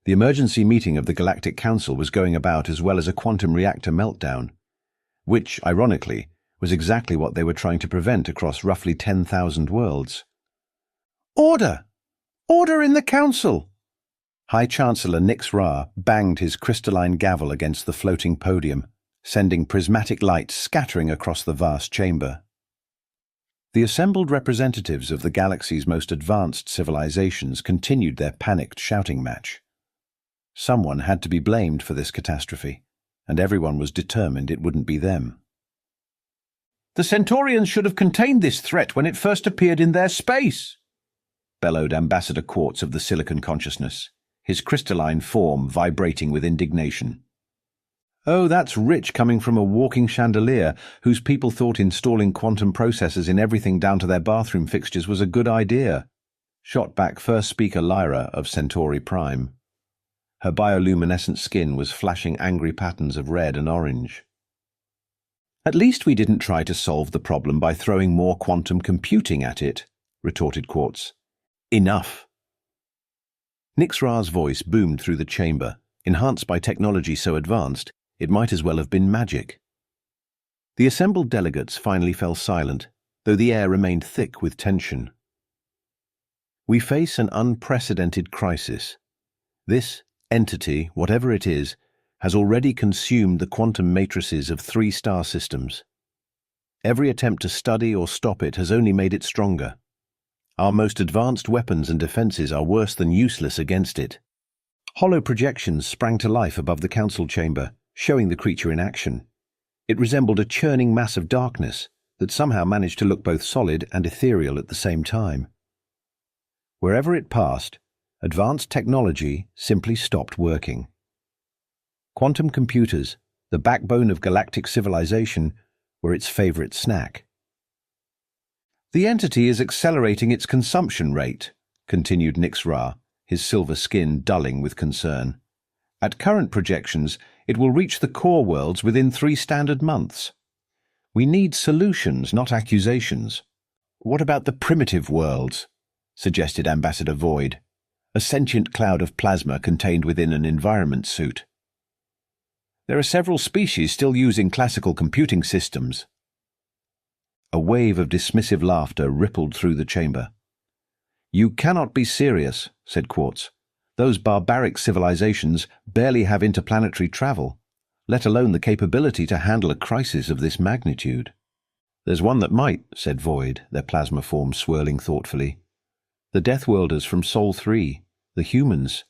The emergency meeting of the Galactic Council was going about as well as a quantum reactor meltdown, which, ironically, was exactly what they were trying to prevent across roughly 10,000 worlds. "Order! Order in the Council!" High Chancellor Nix Ra banged his crystalline gavel against the floating podium, sending prismatic light scattering across the vast chamber. The assembled representatives of the galaxy's most advanced civilizations continued their panicked shouting match. Someone had to be blamed for this catastrophe, and everyone was determined it wouldn't be them. "The Centaurians should have contained this threat when it first appeared in their space," bellowed Ambassador Quartz of the Silicon Consciousness, his crystalline form vibrating with indignation. "Oh, that's rich coming from a walking chandelier whose people thought installing quantum processors in everything down to their bathroom fixtures was a good idea," shot back first speaker Lyra of Centauri Prime. Her bioluminescent skin was flashing angry patterns of red and orange. "At least we didn't try to solve the problem by throwing more quantum computing at it," retorted Quartz. "Enough." Nix Ra's voice boomed through the chamber, enhanced by technology so advanced it might as well have been magic. The assembled delegates finally fell silent, though the air remained thick with tension. "We face an unprecedented crisis. This entity, whatever it is, has already consumed the quantum matrices of 3 star systems. Every attempt to study or stop it has only made it stronger. Our most advanced weapons and defenses are worse than useless against it." Hollow projections sprang to life above the council chamber, showing the creature in action. It resembled a churning mass of darkness that somehow managed to look both solid and ethereal at the same time. Wherever it passed, advanced technology simply stopped working. Quantum computers, the backbone of galactic civilization, were its favorite snack. "The entity is accelerating its consumption rate," continued Nix Ra, his silver skin dulling with concern. "At current projections, it will reach the core worlds within 3 standard months. We need solutions, not accusations." "What about the primitive worlds?" suggested Ambassador Void, a sentient cloud of plasma contained within an environment suit. "There are several species still using classical computing systems." A wave of dismissive laughter rippled through the chamber. "You cannot be serious," said Quartz. "Those barbaric civilizations barely have interplanetary travel, let alone the capability to handle a crisis of this magnitude." "There's one that might," said Void, their plasma forms swirling thoughtfully. "The Deathworlders from Sol 3, the humans."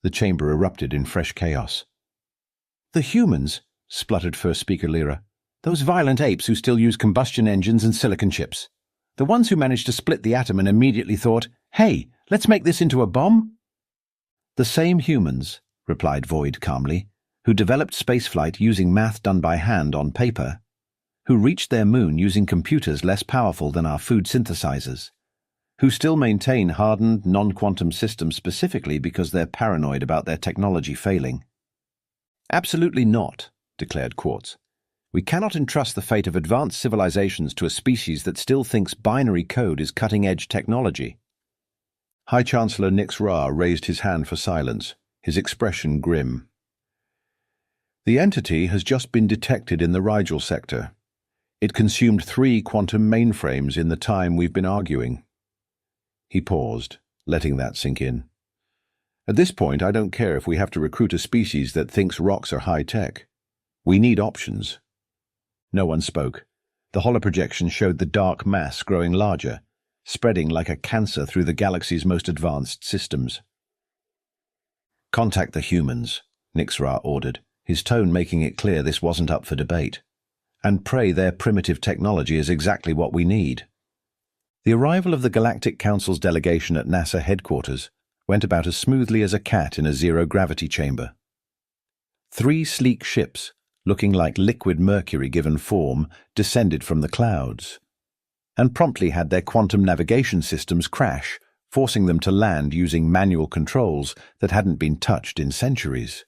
The chamber erupted in fresh chaos. "The humans?" spluttered first speaker Lyra. "Those violent apes who still use combustion engines and silicon chips. The ones who managed to split the atom and immediately thought, hey, let's make this into a bomb?" "The same humans," replied Void calmly, "who developed spaceflight using math done by hand on paper, who reached their moon using computers less powerful than our food synthesizers, who still maintain hardened, non-quantum systems specifically because they're paranoid about their technology failing." "Absolutely not," declared Quartz. "We cannot entrust the fate of advanced civilizations to a species that still thinks binary code is cutting-edge technology." High Chancellor Nix Ra raised his hand for silence, his expression grim. "The entity has just been detected in the Rigel sector. It consumed 3 quantum mainframes in the time we've been arguing." He paused, letting that sink in. "At this point, I don't care if we have to recruit a species that thinks rocks are high-tech. We need options." No one spoke. The holoprojection showed the dark mass growing larger, spreading like a cancer through the galaxy's most advanced systems. "Contact the humans," Nix Ra ordered, his tone making it clear this wasn't up for debate. "And pray their primitive technology is exactly what we need." The arrival of the Galactic Council's delegation at NASA headquarters went about as smoothly as a cat in a zero-gravity chamber. 3 sleek ships, looking like liquid mercury given form, descended from the clouds, and promptly had their quantum navigation systems crash, forcing them to land using manual controls that hadn't been touched in centuries.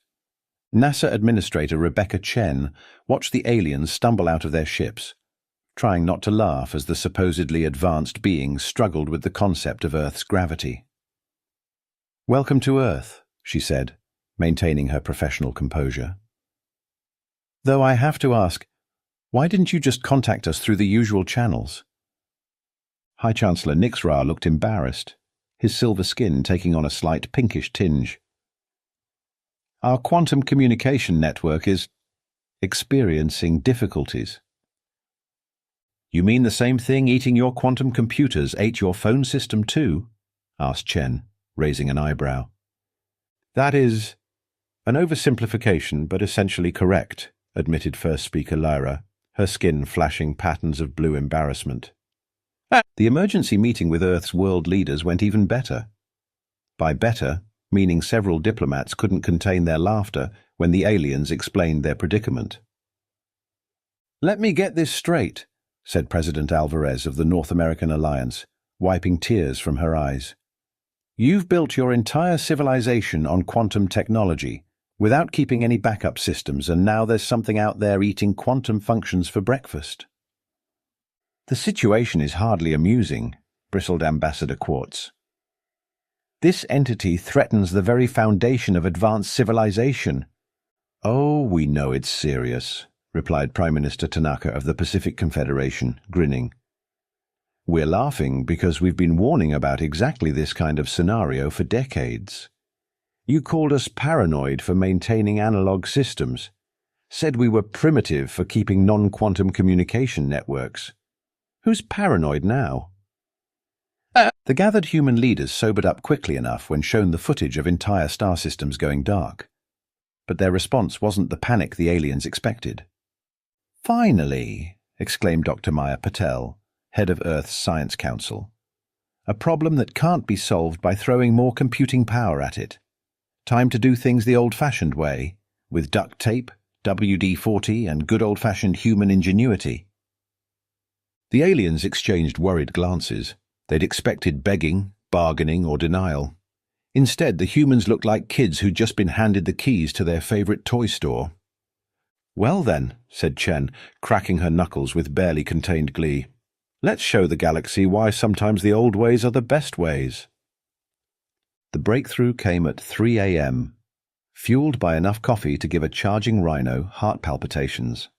NASA Administrator Rebecca Chen watched the aliens stumble out of their ships, trying not to laugh as the supposedly advanced beings struggled with the concept of Earth's gravity. "Welcome to Earth," she said, maintaining her professional composure. Though I have to ask, why didn't you just contact us through the usual channels? High Chancellor Nixra looked embarrassed, his silver skin taking on a slight pinkish tinge. Our quantum communication network is experiencing difficulties. You mean the same thing eating your quantum computers ate your phone system too? Asked Chen, raising an eyebrow. That is an oversimplification, but essentially correct, admitted First Speaker Lyra, her skin flashing patterns of blue embarrassment. The emergency meeting with Earth's world leaders went even better. By better, meaning several diplomats couldn't contain their laughter when the aliens explained their predicament. Let me get this straight, said President Alvarez of the North American Alliance, wiping tears from her eyes. You've built your entire civilization on quantum technology, without keeping any backup systems, and now there's something out there eating quantum functions for breakfast. The situation is hardly amusing, bristled Ambassador Quartz. This entity threatens the very foundation of advanced civilization. Oh, we know it's serious, replied Prime Minister Tanaka of the Pacific Confederation, grinning. We're laughing because we've been warning about exactly this kind of scenario for decades. You called us paranoid for maintaining analog systems, said we were primitive for keeping non-quantum communication networks. Who's paranoid now? The gathered human leaders sobered up quickly enough when shown the footage of entire star systems going dark. But their response wasn't the panic the aliens expected. Finally, exclaimed Dr. Maya Patel, head of Earth's Science Council. A problem that can't be solved by throwing more computing power at it. Time to do things the old-fashioned way, with duct tape, WD-40, and good old-fashioned human ingenuity. The aliens exchanged worried glances. They'd expected begging, bargaining, or denial. Instead, the humans looked like kids who'd just been handed the keys to their favorite toy store. Well then, said Chen, cracking her knuckles with barely contained glee. Let's show the galaxy why sometimes the old ways are the best ways. The breakthrough came at 3 a.m., fueled by enough coffee to give a charging rhino heart palpitations.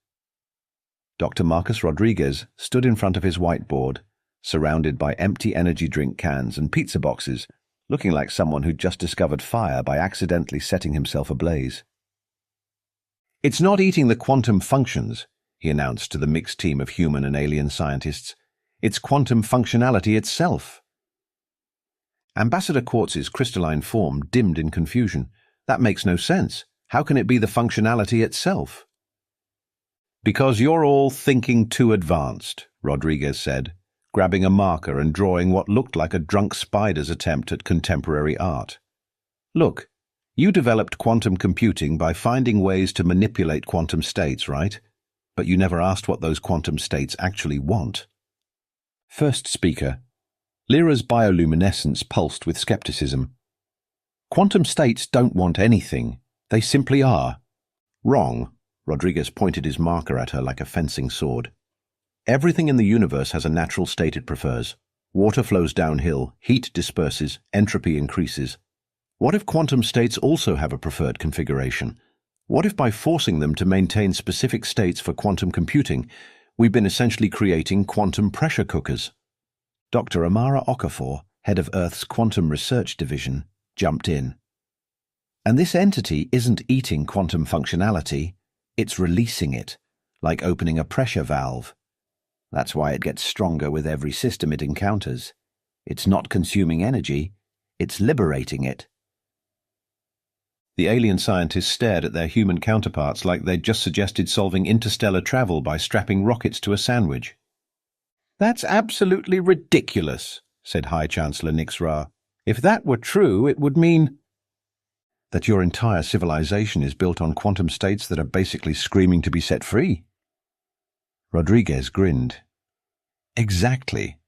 Dr. Marcus Rodriguez stood in front of his whiteboard, surrounded by empty energy drink cans and pizza boxes, looking like someone who'd just discovered fire by accidentally setting himself ablaze. It's not eating the quantum functions, he announced to the mixed team of human and alien scientists. It's quantum functionality itself. Ambassador Quartz's crystalline form dimmed in confusion. That makes no sense. How can it be the functionality itself? Because you're all thinking too advanced, Rodriguez said, grabbing a marker and drawing what looked like a drunk spider's attempt at contemporary art. Look, you developed quantum computing by finding ways to manipulate quantum states, right? But you never asked what those quantum states actually want. First speaker. Lyra's bioluminescence pulsed with skepticism. Quantum states don't want anything. They simply are. Wrong. Rodriguez pointed his marker at her like a fencing sword. Everything in the universe has a natural state it prefers. Water flows downhill, heat disperses, entropy increases. What if quantum states also have a preferred configuration? What if by forcing them to maintain specific states for quantum computing, we've been essentially creating quantum pressure cookers? Dr. Amara Okafor, head of Earth's Quantum Research Division, jumped in. And this entity isn't eating quantum functionality, it's releasing it, like opening a pressure valve. That's why it gets stronger with every system it encounters. It's not consuming energy, it's liberating it. The alien scientists stared at their human counterparts like they'd just suggested solving interstellar travel by strapping rockets to a sandwich. That's absolutely ridiculous, said High Chancellor Nixra. If that were true, it would mean that your entire civilization is built on quantum states that are basically screaming to be set free. Rodriguez grinned. Exactly.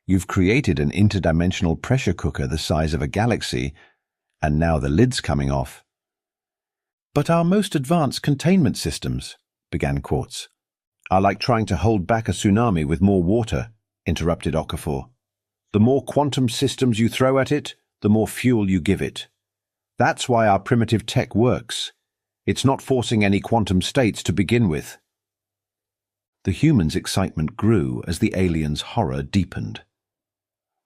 You've created an interdimensional pressure cooker the size of a galaxy, and now the lid's coming off. But our most advanced containment systems, began Quartz, are like trying to hold back a tsunami with more water, interrupted Okafor. The more quantum systems you throw at it, the more fuel you give it. That's why our primitive tech works. It's not forcing any quantum states to begin with. The humans' excitement grew as the aliens' horror deepened.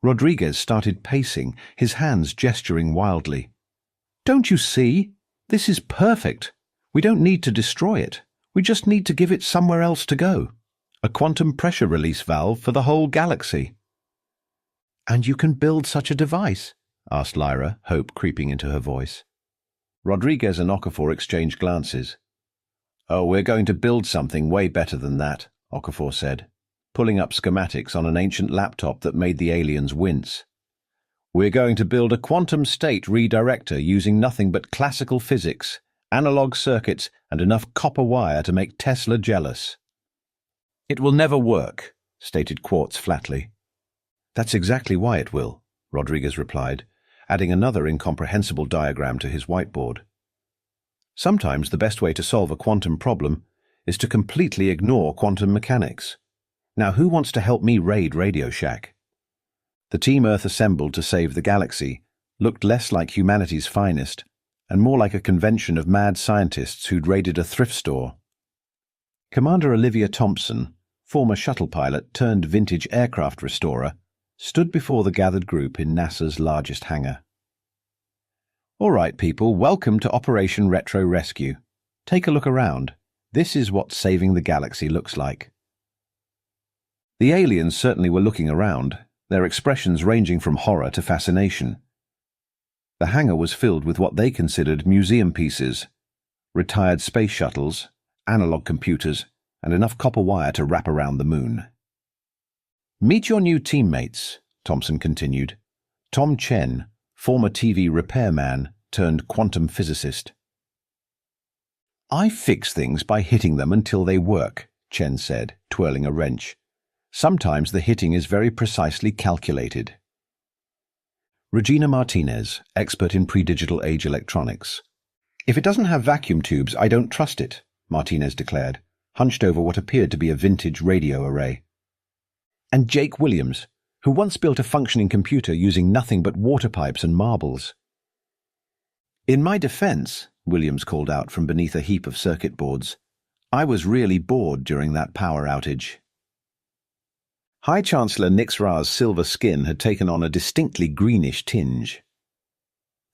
Rodriguez started pacing, his hands gesturing wildly. "Don't you see? This is perfect. We don't need to destroy it. We just need to give it somewhere else to go. A quantum pressure release valve for the whole galaxy." "And you can build such a device?" asked Lyra, hope creeping into her voice. Rodriguez and Okafor exchanged glances. "Oh, we're going to build something way better than that," Okafor said, pulling up schematics on an ancient laptop that made the aliens wince. "We're going to build a quantum state redirector using nothing but classical physics, analog circuits, and enough copper wire to make Tesla jealous." "It will never work," stated Quartz flatly. "That's exactly why it will," Rodriguez replied, adding another incomprehensible diagram to his whiteboard. "Sometimes the best way to solve a quantum problem is to completely ignore quantum mechanics. Now, who wants to help me raid Radio Shack?" The team Earth assembled to save the galaxy looked less like humanity's finest and more like a convention of mad scientists who'd raided a thrift store. Commander Olivia Thompson, former shuttle pilot turned vintage aircraft restorer, stood before the gathered group in NASA's largest hangar. "All right, people, welcome to Operation Retro Rescue. Take a look around. This is what saving the galaxy looks like." The aliens certainly were looking around, their expressions ranging from horror to fascination. The hangar was filled with what they considered museum pieces, retired space shuttles, analog computers, and enough copper wire to wrap around the moon. "Meet your new teammates," Thompson continued. Tom Chen, former TV repairman turned quantum physicist. "I fix things by hitting them until they work," Chen said, twirling a wrench. "Sometimes the hitting is very precisely calculated." Regina Martinez, expert in pre-digital age electronics. "If it doesn't have vacuum tubes, I don't trust it," Martinez declared, hunched over what appeared to be a vintage radio array. And Jake Williams, who once built a functioning computer using nothing but water pipes and marbles. "In my defense," Williams called out from beneath a heap of circuit boards, "I was really bored during that power outage." High Chancellor Nix Ra's silver skin had taken on a distinctly greenish tinge.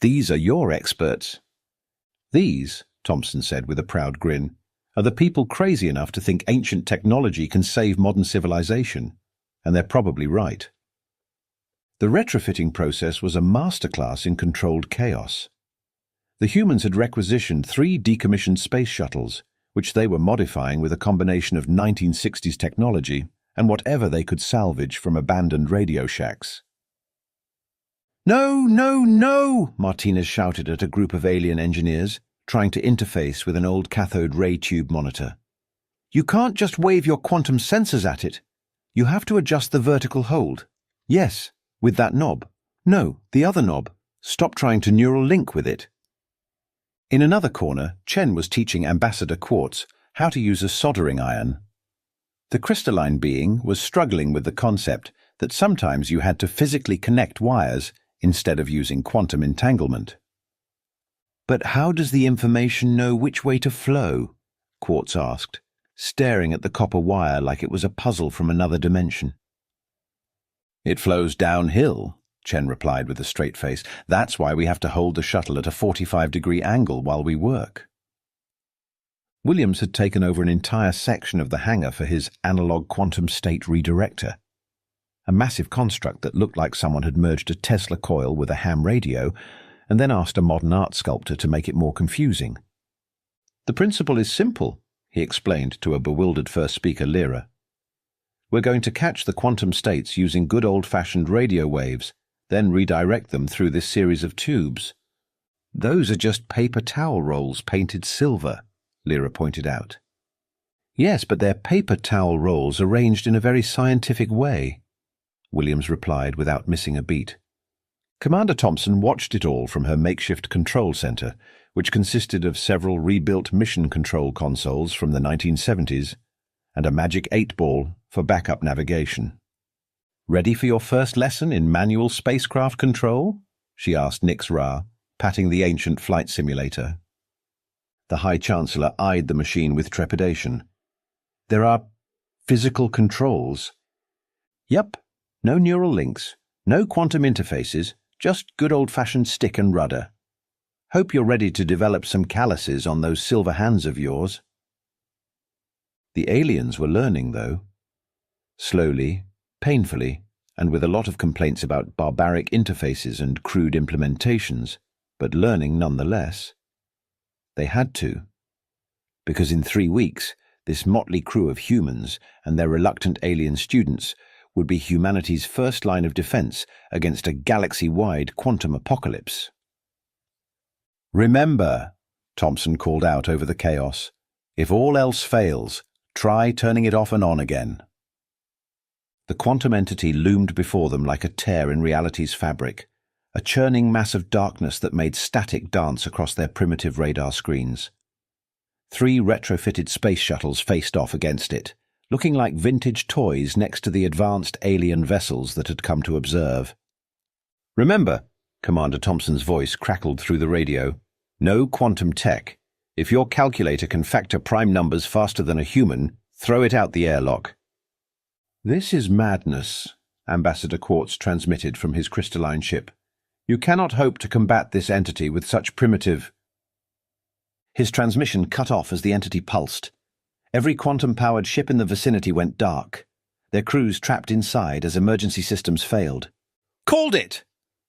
"These are your experts." "These," Thompson said with a proud grin, "are the people crazy enough to think ancient technology can save modern civilization. And they're probably right." The retrofitting process was a masterclass in controlled chaos. The humans had requisitioned 3 decommissioned space shuttles, which they were modifying with a combination of 1960s technology and whatever they could salvage from abandoned Radio Shacks. "No, no, no!" Martinez shouted at a group of alien engineers, trying to interface with an old cathode ray tube monitor. "You can't just wave your quantum sensors at it. You have to adjust the vertical hold. Yes, with that knob. No, the other knob. Stop trying to neural link with it." In another corner, Chen was teaching Ambassador Quartz how to use a soldering iron. The crystalline being was struggling with the concept that sometimes you had to physically connect wires instead of using quantum entanglement. "But how does the information know which way to flow?" Quartz asked, staring at the copper wire like it was a puzzle from another dimension. "It flows downhill," Chen replied with a straight face. "That's why we have to hold the shuttle at a 45-degree angle while we work." Williams had taken over an entire section of the hangar for his analog quantum state redirector, a massive construct that looked like someone had merged a Tesla coil with a ham radio and then asked a modern art sculptor to make it more confusing. "The principle is simple," he explained to a bewildered first speaker Lyra. "We're going to catch the quantum states using good old-fashioned radio waves, then redirect them through this series of tubes." "Those are just paper towel rolls painted silver," Lyra pointed out. "Yes, but they're paper towel rolls arranged in a very scientific way," Williams replied without missing a beat. Commander Thompson watched it all from her makeshift control center, which consisted of several rebuilt mission control consoles from the 1970s and a magic 8-ball for backup navigation. "Ready for your first lesson in manual spacecraft control?" she asked Nix Ra, patting the ancient flight simulator. The High Chancellor eyed the machine with trepidation. There are physical controls. Yep, no neural links, no quantum interfaces, just good old-fashioned stick and rudder. Hope you're ready to develop some calluses on those silver hands of yours. The aliens were learning, though. Slowly, painfully, and with a lot of complaints about barbaric interfaces and crude implementations, but learning nonetheless. They had to. Because in 3 weeks, this motley crew of humans and their reluctant alien students would be humanity's first line of defense against a galaxy-wide quantum apocalypse. "Remember," Thompson called out over the chaos, "if all else fails, try turning it off and on again." The quantum entity loomed before them like a tear in reality's fabric, a churning mass of darkness that made static dance across their primitive radar screens. 3 retrofitted space shuttles faced off against it, looking like vintage toys next to the advanced alien vessels that had come to observe. "Remember," Commander Thompson's voice crackled through the radio, "no quantum tech. If your calculator can factor prime numbers faster than a human, throw it out the airlock." "This is madness," Ambassador Quartz transmitted from his crystalline ship. "You cannot hope to combat this entity with such primitive—" His transmission cut off as the entity pulsed. Every quantum-powered ship in the vicinity went dark, their crews trapped inside as emergency systems failed. "Called it!"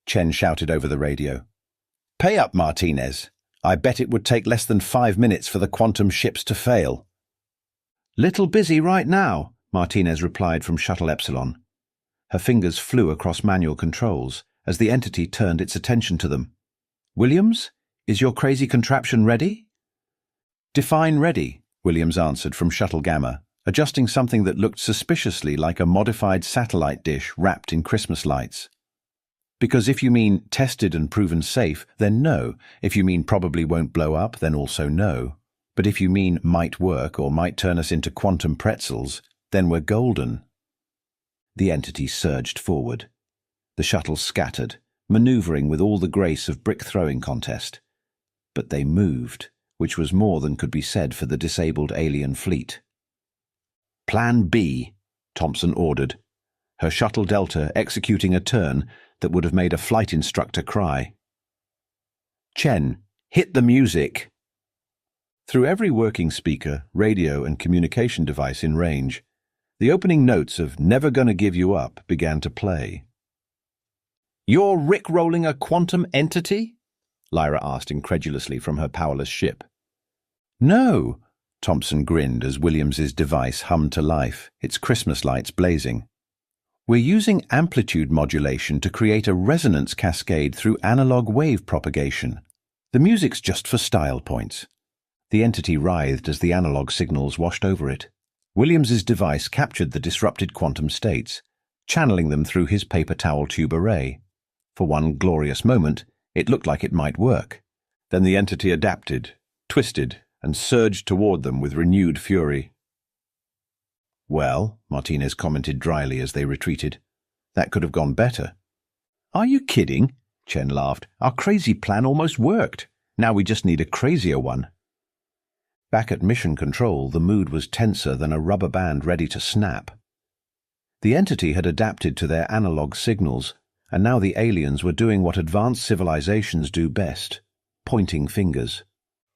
Chen shouted over the radio. "Pay up, Martinez. I bet it would take less than 5 minutes for the quantum ships to fail." "Little busy right now," Martinez replied from Shuttle Epsilon. Her fingers flew across manual controls as the entity turned its attention to them. "Williams, is your crazy contraption ready?" "Define ready," Williams answered from Shuttle Gamma, adjusting something that looked suspiciously like a modified satellite dish wrapped in Christmas lights. "Because if you mean tested and proven safe, then no. If you mean probably won't blow up, then also no. But if you mean might work or might turn us into quantum pretzels, then we're golden." The entity surged forward. The shuttles scattered, maneuvering with all the grace of brick-throwing contest. But they moved, which was more than could be said for the disabled alien fleet. "Plan B," Thompson ordered, her shuttle Delta executing a turn that would have made a flight instructor cry. "Chen, hit the music." Through every working speaker, radio and communication device in range, the opening notes of "Never Gonna Give You Up" began to play. "You're rickrolling a quantum entity?" Lyra asked incredulously from her powerless ship. "No," Thompson grinned as Williams's device hummed to life, its Christmas lights blazing. "We're using amplitude modulation to create a resonance cascade through analog wave propagation. The music's just for style points." The entity writhed as the analog signals washed over it. Williams's device captured the disrupted quantum states, channeling them through his paper towel tube array. For one glorious moment, it looked like it might work. Then the entity adapted, twisted, and surged toward them with renewed fury. "Well," Martinez commented dryly as they retreated, "that could have gone better." "Are you kidding?" Chen laughed. "Our crazy plan almost worked. Now we just need a crazier one." Back at Mission Control, the mood was tenser than a rubber band ready to snap. The entity had adapted to their analog signals, and now the aliens were doing what advanced civilizations do best, pointing fingers.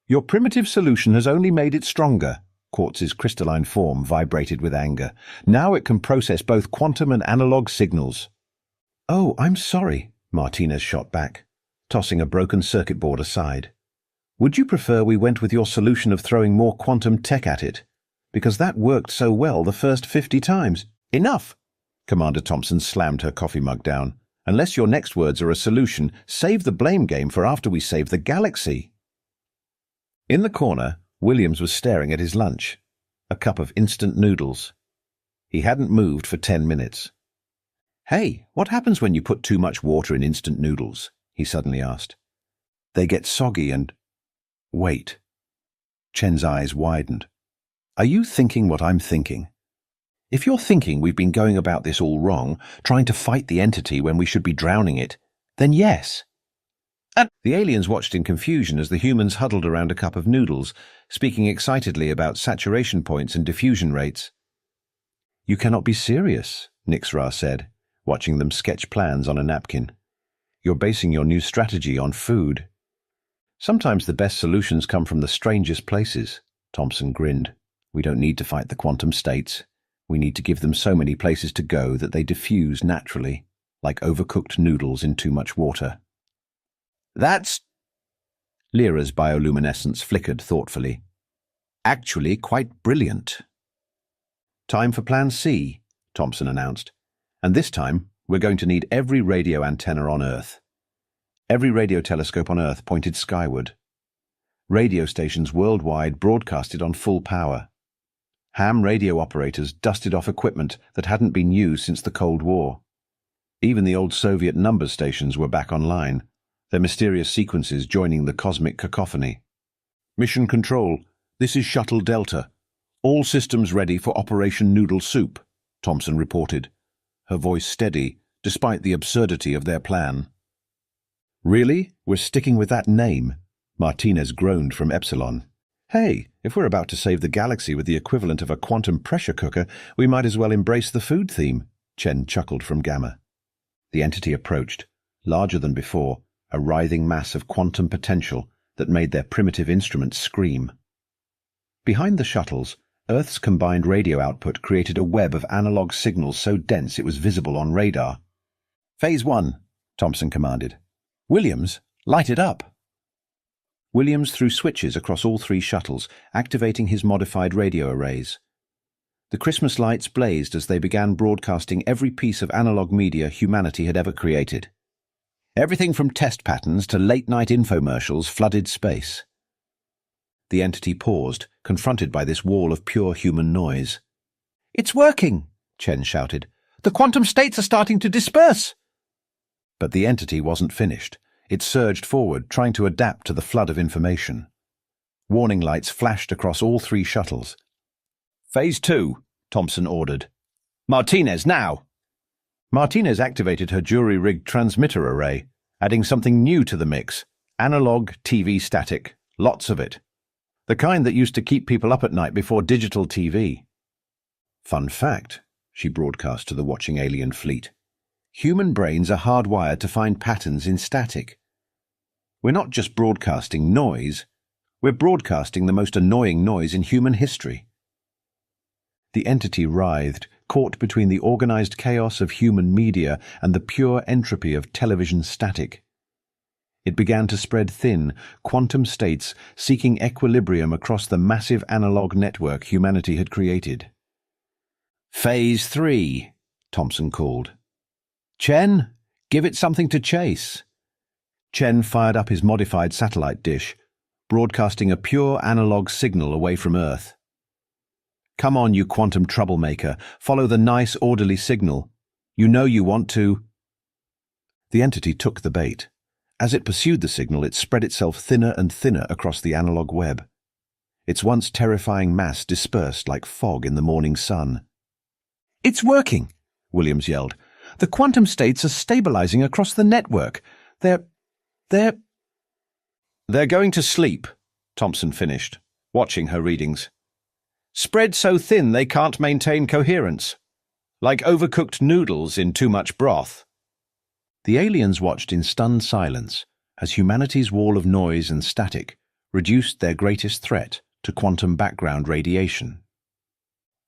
"Your primitive solution has only made it stronger." Quartz's crystalline form vibrated with anger. "Now it can process both quantum and analog signals." "Oh, I'm sorry," Martinez shot back, tossing a broken circuit board aside. "Would you prefer we went with your solution of throwing more quantum tech at it? Because that worked so well the first 50 times. "Enough!" Commander Thompson slammed her coffee mug down. "Unless your next words are a solution, save the blame game for after we save the galaxy." In the corner, Williams was staring at his lunch, a cup of instant noodles. He hadn't moved for 10 minutes. "Hey, what happens when you put too much water in instant noodles?" he suddenly asked. "They get soggy and—" "Wait." Chen's eyes widened. "Are you thinking what I'm thinking? If you're thinking we've been going about this all wrong, trying to fight the entity when we should be drowning it, then yes." The aliens watched in confusion as the humans huddled around a cup of noodles, speaking excitedly about saturation points and diffusion rates. "You cannot be serious," Nixra said, watching them sketch plans on a napkin. "You're basing your new strategy on food." "Sometimes the best solutions come from the strangest places," Thompson grinned. "We don't need to fight the quantum states. We need to give them so many places to go that they diffuse naturally, like overcooked noodles in too much water." "That's—" Lyra's bioluminescence flickered thoughtfully. "Actually quite brilliant." "Time for Plan C," Thompson announced. "And this time, we're going to need every radio antenna on Earth. Every radio telescope on Earth pointed skyward. Radio stations worldwide broadcasted on full power. Ham radio operators dusted off equipment that hadn't been used since the Cold War. Even the old Soviet number stations were back online, their mysterious sequences joining the cosmic cacophony. "Mission Control, this is Shuttle Delta. All systems ready for Operation Noodle Soup," Thompson reported, her voice steady despite the absurdity of their plan. "Really? We're sticking with that name?" Martinez groaned from Epsilon. "Hey, if we're about to save the galaxy with the equivalent of a quantum pressure cooker, we might as well embrace the food theme," Chen chuckled from Gamma. The entity approached, larger than before, a writhing mass of quantum potential that made their primitive instruments scream. Behind the shuttles, Earth's combined radio output created a web of analog signals so dense it was visible on radar. "Phase 1, Thompson commanded. "Williams, light it up." Williams threw switches across all three shuttles, activating his modified radio arrays. The Christmas lights blazed as they began broadcasting every piece of analog media humanity had ever created. Everything from test patterns to late-night infomercials flooded space. The entity paused, confronted by this wall of pure human noise. "It's working!" Chen shouted. "The quantum states are starting to disperse!" But the entity wasn't finished. It surged forward, trying to adapt to the flood of information. Warning lights flashed across all three shuttles. "Phase 2, Thompson ordered. "Martinez, now!" Martinez activated her jury-rigged transmitter array, adding something new to the mix. Analog TV static. Lots of it. The kind that used to keep people up at night before digital TV. "Fun fact," she broadcast to the watching alien fleet. "Human brains are hardwired to find patterns in static. We're not just broadcasting noise, we're broadcasting the most annoying noise in human history." The entity writhed, caught between the organized chaos of human media and the pure entropy of television static. It began to spread thin, quantum states seeking equilibrium across the massive analog network humanity had created. "Phase 3, Thompson called. "Chen, give it something to chase." Chen fired up his modified satellite dish, broadcasting a pure analog signal away from Earth. "Come on, you quantum troublemaker, follow the nice, orderly signal. You know you want to." The entity took the bait. As it pursued the signal, it spread itself thinner and thinner across the analog web. Its once terrifying mass dispersed like fog in the morning sun. "It's working!" Williams yelled. "The quantum states are stabilizing across the network. They're going to sleep," Thompson finished, watching her readings. "Spread so thin they can't maintain coherence. Like overcooked noodles in too much broth." The aliens watched in stunned silence as humanity's wall of noise and static reduced their greatest threat to quantum background radiation.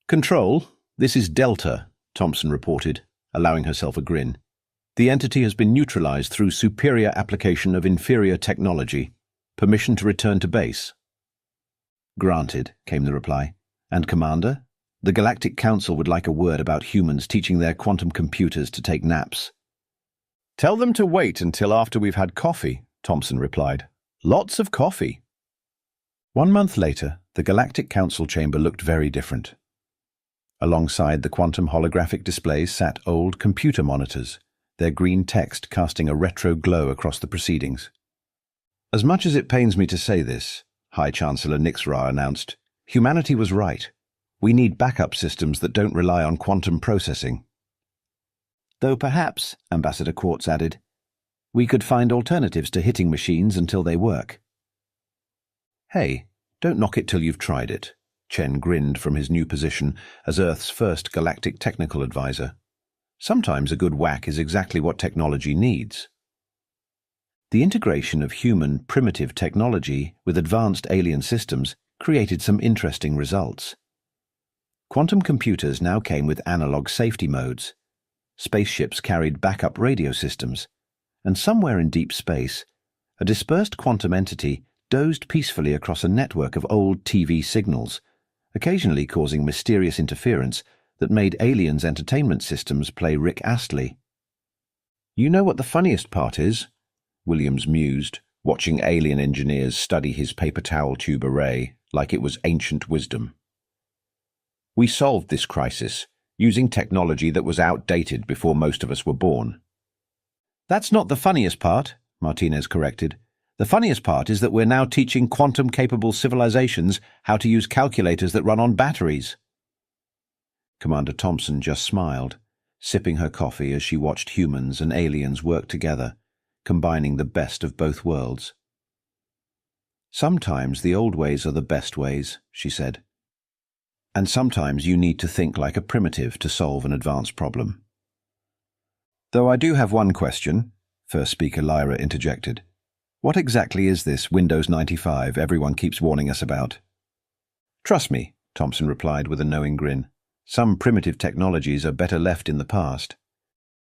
"Control, this is Delta," Thompson reported, allowing herself a grin. "The entity has been neutralized through superior application of inferior technology. Permission to return to base." "Granted," came the reply. "And Commander, the Galactic Council would like a word about humans teaching their quantum computers to take naps." "Tell them to wait until after we've had coffee," Thompson replied. "Lots of coffee." 1 month later, the Galactic Council chamber looked very different. Alongside the quantum holographic displays sat old computer monitors, their green text casting a retro glow across the proceedings. "As much as it pains me to say this," High Chancellor Nixra announced, "humanity was right. We need backup systems that don't rely on quantum processing." "Though perhaps," Ambassador Quartz added, We could find alternatives to hitting machines until they work. Hey, don't knock it till you've tried it, Chen grinned from his new position as Earth's first galactic technical advisor. Sometimes a good whack is exactly what technology needs. The integration of human primitive technology with advanced alien systems created some interesting results. Quantum computers now came with analog safety modes. Spaceships carried backup radio systems, and somewhere in deep space, a dispersed quantum entity dozed peacefully across a network of old TV signals, occasionally causing mysterious interference that made aliens' entertainment systems play Rick Astley. You know what the funniest part is? Williams mused, watching alien engineers study his paper towel tube array like it was ancient wisdom. We solved this crisis using technology that was outdated before most of us were born. That's not the funniest part, Martinez corrected. The funniest part is that we're now teaching quantum-capable civilizations how to use calculators that run on batteries. Commander Thompson just smiled, sipping her coffee as she watched humans and aliens work together, combining the best of both worlds. Sometimes the old ways are the best ways, she said. And sometimes you need to think like a primitive to solve an advanced problem. Though I do have one question, First Speaker Lyra interjected. What exactly is this Windows 95 everyone keeps warning us about? Trust me, Thompson replied with a knowing grin. Some primitive technologies are better left in the past.